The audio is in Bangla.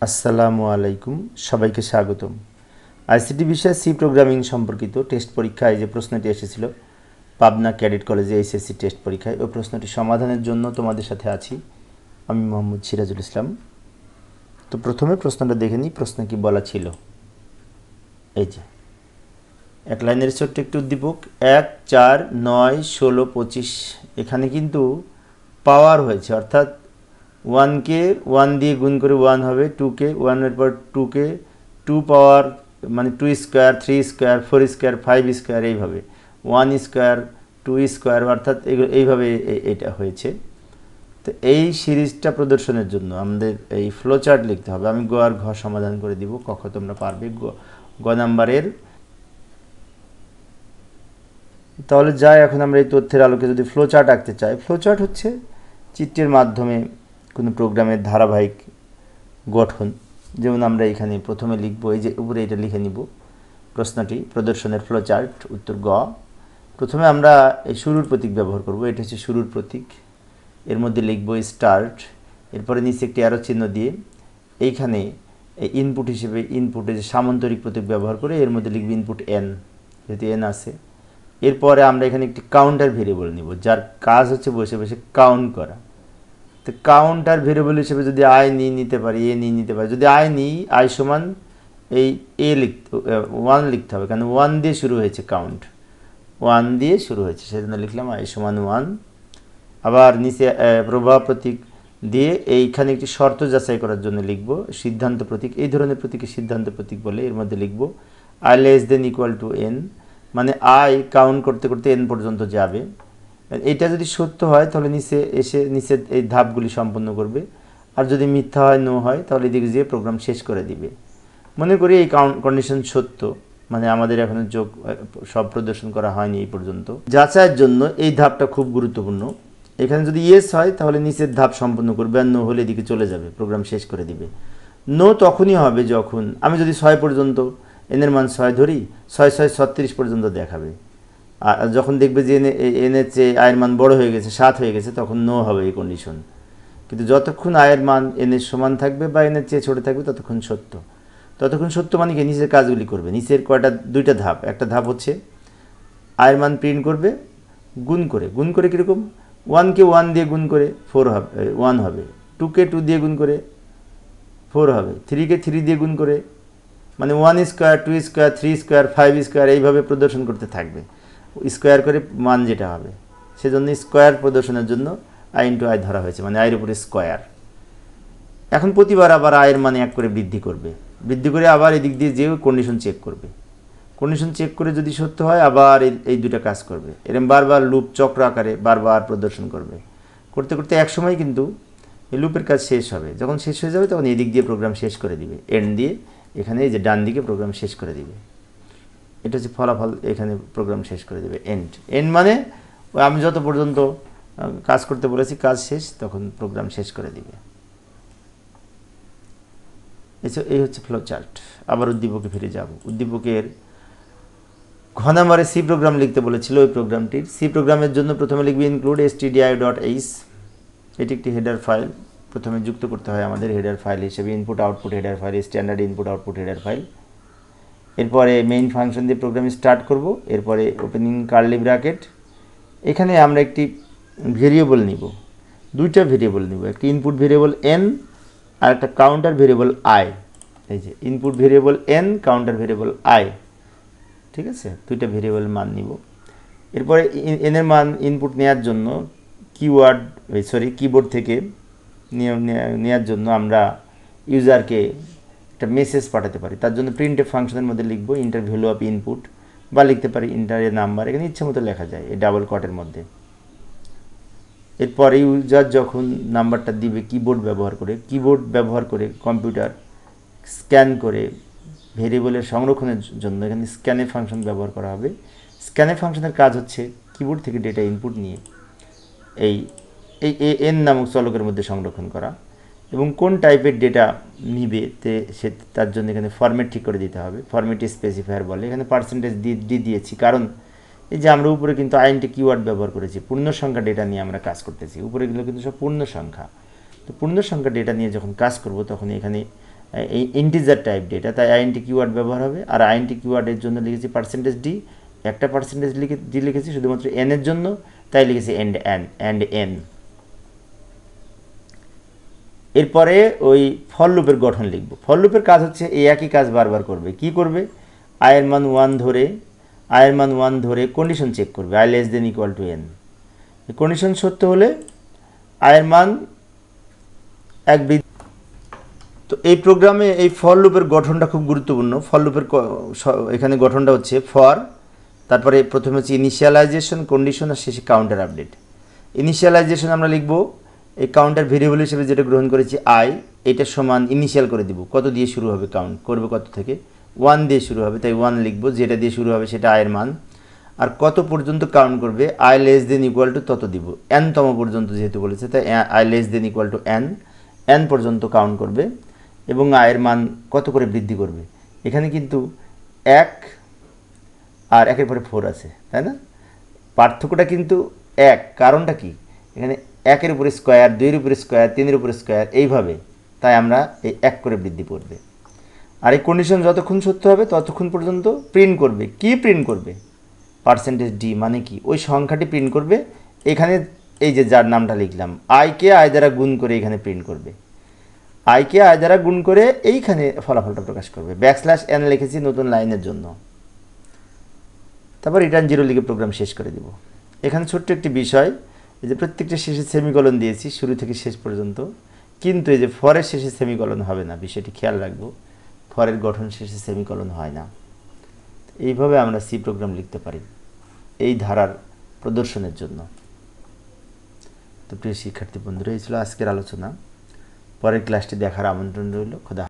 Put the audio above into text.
আসসালামু আলাইকুম, সবাইকে স্বাগতম। আইসিটি বিষয়ে সি প্রোগ্রামিং সম্পর্কিত টেস্ট পরীক্ষায় যে প্রশ্নটি এসেছিল পাবনা ক্যাডেট কলেজে এইচএসসি টেস্ট পরীক্ষায়, ওই প্রশ্নটি সমাধানের জন্য তোমাদের সাথে আছি আমি মোহাম্মদ সিরাজুল ইসলাম। তো প্রথমে প্রশ্নটা দেখে নিই, প্রশ্ন কি বলা ছিল। এই যে এক লাইনের ছোট্ট একটি উদ্দীপক, 1, 4, 9, 16, 25। এখানে কিন্তু পাওয়ার হয়েছে, অর্থাৎ 1কে 1 দিয়ে গুণ করে 1 হবে, 2কে 1-এর পর 2কে 2 পাওয়ার মানে 2 স্কোয়ার, 3 স্কোয়ার, 4 স্কোয়ার, 5 স্কোয়ার, এইভাবে 1 স্কোয়ার, 2 স্কোয়ার, অর্থাৎ এইভাবে এটা হয়েছে। তো এই সিরিজটা প্রদর্শনের জন্য আমাদের এই ফ্লো চার্ট লিখতে হবে। আমি গ আর ঘ সমাধান করে দিব, ক খ তোমরা পারবে। গ নাম্বারের, তাহলে যাই এখন আমরা এই তথ্যের আলোকে যদি ফ্লো চার্ট আঁকতে চাই, ফ্লো চার্ট হচ্ছে চিত্রের মাধ্যমে কোনো প্রোগ্রামের ধারাবাহিক গঠন। যেমন আমরা এখানে প্রথমে লিখব, এই যে উপরে এটা লিখে নিব প্রশ্নটি, প্রদর্শনের ফ্লো চার্ট, উত্তর গ। প্রথমে আমরা এই শুরুর প্রতীক ব্যবহার করব, এটা হচ্ছে শুরুর প্রতীক। এর মধ্যে লিখব স্টার্ট, এরপরে নিচে একটি অ্যারো চিহ্ন দিয়ে এইখানে ইনপুট হিসেবে ইনপুটে যে সামান্তরিক প্রতীক ব্যবহার করে এর মধ্যে লিখব ইনপুট এন, যেহেতু এন আছে। এরপরে আমরা এখানে একটি কাউন্টার ভেরিয়েবল নিব, যার কাজ হচ্ছে বসে বসে কাউন্ট করা। তো কাউন্টার ভেরিয়েবল হিসেবে যদি আই নিতে পারি, এ নিতে পারি। যদি আই নিই, আই সমান এই এ লিখতে 1 লিখতে হবে, কারণ 1 দিয়ে শুরু হয়েছে, কাউন্ট 1 দিয়ে শুরু হয়েছে, সেজন্য লিখলাম আই সমান 1। আবার নিচে প্রভাব প্রতীক দিয়ে এইখানে একটি শর্ত যাচাই করার জন্য লিখব সিদ্ধান্ত প্রতীক। এই ধরনের প্রতীকে সিদ্ধান্ত প্রতীক বলে। এর মধ্যে লিখব I less than equal to N, মানে আই কাউন্ট করতে করতে এন পর্যন্ত যাবে। এটা যদি সত্য হয় তাহলে নিচে এসে নিচে এই ধাপগুলি সম্পন্ন করবে, আর যদি মিথ্যা হয়, নো হয়, তাহলে এদিকে যেয়ে প্রোগ্রাম শেষ করে দিবে। মনে করি এই কন্ডিশন সত্য, মানে আমাদের এখনো যোগ সব প্রদর্শন করা হয়নি এই পর্যন্ত। যাচাইয়ের জন্য এই ধাপটা খুব গুরুত্বপূর্ণ। এখানে যদি ইয়েস হয় তাহলে নিচের ধাপ সম্পন্ন করবে, আর নো হলে এদিকে চলে যাবে, প্রোগ্রাম শেষ করে দিবে। নো তখনই হবে যখন আমি যদি 6 পর্যন্ত এনের মান 6 ধরি, 6, 6, 36 পর্যন্ত দেখাবে। আর যখন দেখবে যে এনের চেয়ে আয়ের মান বড় হয়ে গেছে, 7 হয়ে গেছে, তখন নো হবে এই কন্ডিশন। কিন্তু যতক্ষণ আয়ের মান এনের সমান থাকবে বা এনের চেয়ে ছোটো থাকবে ততক্ষণ সত্য। ততক্ষণ সত্য মানে কি, নিচের কাজগুলি করবে। নিচের দুইটা ধাপ, একটা ধাপ হচ্ছে আয়ের মান প্রিন্ট করবে গুণ করে। গুণ করে কীরকম, 1কে 1 দিয়ে গুণ করে 4 হবে, 1 হবে। 2কে 2 দিয়ে গুণ করে 4 হবে। 3কে 3 দিয়ে গুণ করে, মানে 1 স্কোয়ার, 2 স্কোয়ার, 3 স্কোয়ার, 5 স্কোয়ার, এইভাবে প্রদর্শন করতে থাকবে স্কোয়ার করে মান যেটা হবে। সেজন্য স্কোয়ার প্রদর্শনের জন্য আই ইন্টু আই ধরা হয়েছে, মানে আয়ের উপরে স্কোয়ার। এখন প্রতিবার আবার আয়ের মানে 1 করে বৃদ্ধি করবে, বৃদ্ধি করে আবার এদিক দিয়ে যেও কন্ডিশন চেক করবে। কন্ডিশন চেক করে যদি সত্য হয় আবার এই দুটা কাজ করবে। এরকম বারবার লুপ চক্র আকারে বারবার প্রদর্শন করবে। করতে করতে এক সময় কিন্তু এই লুপের কাজ শেষ হবে। যখন শেষ হয়ে যাবে তখন এদিক দিয়ে প্রোগ্রাম শেষ করে দিবে, এন্ড দিয়ে এখানে এই যে ডান দিকে প্রোগ্রাম শেষ করে দিবে। এটা হচ্ছে ফলাফল, এখানে প্রোগ্রাম শেষ করে দেবে, এন্ড। এন্ড মানে আমি যত পর্যন্ত কাজ করতে বলেছি কাজ শেষ, তখন প্রোগ্রাম শেষ করে দিবে। এই হচ্ছে ফ্লো চার্ট। আবার উদ্দীপকে ফিরে যাব। উদ্দীপকের ঘ নাম্বারে সি প্রোগ্রাম লিখতে বলেছিল, ওই প্রোগ্রামটির সি প্রোগ্রামের জন্য প্রথমে লিখবে ইনক্লুড stdio.h। এটি একটি হেডার ফাইল, প্রথমে যুক্ত করতে হয় আমাদের হেডার ফাইল হিসেবে input output header file, standard input output header file. এরপরে মেইন ফাংশন দিয়ে প্রোগ্রাম স্টার্ট করব। এরপরে ওপেনিং কার্লি ব্র্যাকেট, এখানে আমরা একটি ভেরিয়েবল নিব, দুইটা ভেরিয়েবল নিব, একটি ইনপুট ভেরিয়েবল এন আর একটা কাউন্টার ভেরিয়েবল আই। এই যে input variable N, counter variable I, ঠিক আছে, দুইটা ভেরিয়েবল মান নিব। এরপরে এনের মান ইনপুট নেওয়ার জন্য কিবোর্ড থেকে নেওয়ার জন্য আমরা ইউজারকে একটা মেসেজ পাঠাতে পারি। তার জন্য প্রিন্টএফ ফাংশনের মধ্যে লিখব ইন্টার ভ্যালু অফ ইনপুট, বা লিখতে পারি ইন্টার এ নাম্বার, এখানে ইচ্ছে মতো লেখা যায় এই ডাবল কটের মধ্যে। এরপরে ইউজার যখন নাম্বারটা দিবে কিবোর্ড ব্যবহার করে কম্পিউটার স্ক্যান করে ভেরিয়েবলের সংরক্ষণের জন্য এখানে স্ক্যানে ফাংশন ব্যবহার করা হবে। স্ক্যানে ফাংশনের কাজ হচ্ছে কিবোর্ড থেকে ডেটা ইনপুট নিয়ে এই এন নামক চলকের মধ্যে সংরক্ষণ করা, এবং কোন টাইপের ডেটা নিবে তার জন্য এখানে ফরম্যাট ঠিক করে দিতে হবে। ফরম্যাট স্পেসিফায়ার বলে। এখানে পার্সেন্টেজ দিয়েছি, কারণ এই যে আমরা উপরে কিন্তু আইএনটি কিওয়ার্ড ব্যবহার করেছি, পূর্ণ সংখ্যা ডেটা নিয়ে আমরা কাজ করতেছি। উপরেগুলো কিন্তু সব পূর্ণ সংখ্যা। তো পূর্ণ সংখ্যা ডেটা নিয়ে যখন কাজ করব তখন এখানে এই ইন্টিজার টাইপ ডেটা, তাই আইএনটি কিওয়ার্ড ব্যবহার হবে। আর আইএনটি কিওয়ার্ডের জন্য লিখেছি %d, একটা পার্সেন্টেজ লিখেছি শুধুমাত্র n এর জন্য, তাই লিখেছি অ্যান্ড n। এরপরে ওই ফর লুপের গঠন লিখব। ফর লুপের কাজ হচ্ছে এই একই কাজ বারবার করবে। কি করবে? আয়ের মান 1 ধরে কন্ডিশন চেক করবে, i less than equal to n। Condition সত্য হলে আয়ের মান 1 বৃদ্ধি। তো এই প্রোগ্রামে এই ফর লুপের গঠনটা খুব গুরুত্বপূর্ণ। ফর লুপের এখানে গঠনটা হচ্ছে ফর, তারপরে প্রথমে হচ্ছে ইনিশিয়ালাইজেশন, কন্ডিশন, আর শেষে কাউন্টার আপডেট। ইনিশিয়ালাইজেশন আমরা লিখব এই কাউন্টার ভেরিয়েবল হিসেবে যেটা গ্রহণ করেছি i, এটা সমান ইনিশিয়াল করে দিব। কত দিয়ে শুরু হবে? কাউন্ট করবে কত থেকে? 1 দিয়ে শুরু হবে, তাই 1 লিখব। যেটা দিয়ে শুরু হবে সেটা আয়ের মান। আর কত পর্যন্ত কাউন্ট করবে? i less than equal to তত দিব, n তম পর্যন্ত যেহেতু বলেছে, তাই i less than equal to n পর্যন্ত কাউন্ট করবে। এবং আয়ের মান কত করে বৃদ্ধি করবে? এখানে কিন্তু 1 আর 1-এর পরে 4 আছে, তাই না? পার্থক্যটা কিন্তু 1। কারণটা কি? এখানে 1-এর উপরে স্কোয়ার, 2-এর উপরে স্কোয়ার, 3-এর উপরে স্কোয়ার, এইভাবে, তাই আমরা এই 1 করে বৃদ্ধি করবে। আর এই কন্ডিশন যতক্ষণ সত্য হবে ততক্ষণ পর্যন্ত প্রিন্ট করবে। কি প্রিন্ট করবে? %d মানে কি? ওই সংখ্যাটি প্রিন্ট করবে। এখানে এই যে যার নামটা লিখলাম, আইকে আয় দ্বারা গুণ করে এখানে প্রিন্ট করবে। আইকে আয় দ্বারা গুণ করে এইখানে ফলাফলটা প্রকাশ করবে। \n লিখেছি নতুন লাইনের জন্য। তারপর রিটার্ন 0 লিখে প্রোগ্রাম শেষ করে দিব। এখানে ছোট্ট একটি বিষয়, এই যে প্রত্যেকটা শেষে সেমিকলন দিয়েছি শুরু থেকে শেষ পর্যন্ত, কিন্তু এই যে ফরের শেষে সেমিকলন হবে না, বিষয়টি খেয়াল রাখবো। ফরের গঠন শেষে সেমিকলন হয় না। এইভাবে আমরা সি প্রোগ্রাম লিখতে পারি এই ধারার প্রদর্শনের জন্য। তো প্রিয় শিক্ষার্থী বন্ধুরা, এই ছিল আজকের আলোচনা। পরের ক্লাসটি দেখার আমন্ত্রণ রইল। খোদা।